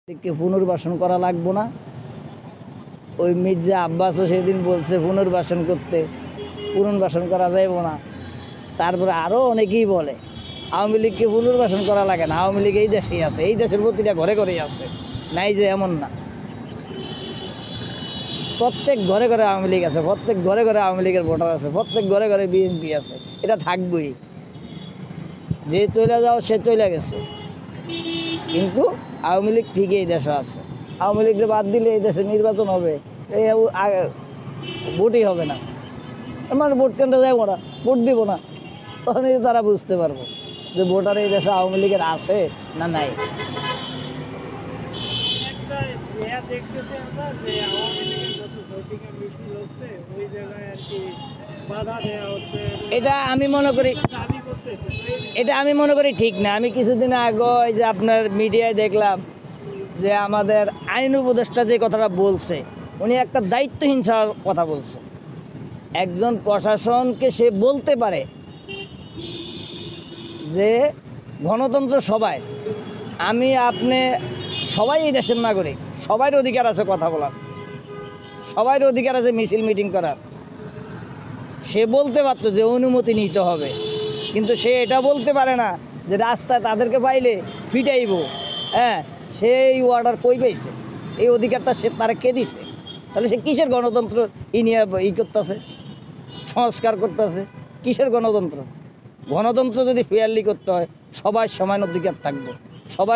কে পুনর্বাসন করা লাগবো না। ওই মির্জা আব্বাসও সেদিন বলছে পুনর্বাসন করতে, পুনর্বাসন করা যাইব না। তারপরে আরও অনেকেই বলে আওয়ামী লীগকে পুনর্বাসন করা লাগে না, আওয়ামী লীগ এই দেশেই আছে, এই দেশের প্রতিটা ঘরে ঘরেই আছে, নাই যে এমন না। প্রত্যেক ঘরে ঘরে আওয়ামী লীগ আছে, প্রত্যেক ঘরে ঘরে আওয়ামী লীগের ভোটার আছে, প্রত্যেক ঘরে ঘরে বিএনপি আছে, এটা থাকবেই। যে চলে যাও সে চলে গেছে, কিন্তু আওয়ামী লীগ ঠিকই এই দেশে আছে। আওয়ামী লীগকে বাদ দিলে এই দেশে নির্বাচন হবে, এই ভোটই হবে না। মানে ভোট কেন্দ্রে যাবো না, ভোট দিব না, তখনই তারা বুঝতে পারবো যে ভোটার এই দেশে আওয়ামী লীগের আছে না নাই। এটা আমি মনে করি ঠিক না। আমি কিছুদিন আগে যে আপনার মিডিয়ায় দেখলাম যে আমাদের আইন উপদেষ্টা যে কথাটা বলছে, উনি একটা দায়িত্বহীন কথা বলছে। একজন প্রশাসনকে সে বলতে পারে যে গণতন্ত্র সবাই, আমি আপনি সবাই এই দেশের নাগরিক, সবার অধিকার আছে কথা বলার, সবার অধিকার আছে মিছিল মিটিং করার। সে বলতে পারতো যে অনুমতি নিতে হবে, কিন্তু সে এটা বলতে পারে না যে রাস্তায় তাদেরকে পাইলে ফিটাইব। হ্যাঁ, সে এই অর্ডার কই পাইছে? এই অধিকারটা সে তারা কে দিছে? তাহলে সে কিসের গণতন্ত্র নিয়ে করতেছে, সংস্কার করতেছে? কিসের গণতন্ত্র? গণতন্ত্র যদি ফেয়ারলি করতে হয়, সবার সমান অধিকার থাকবে, সবাই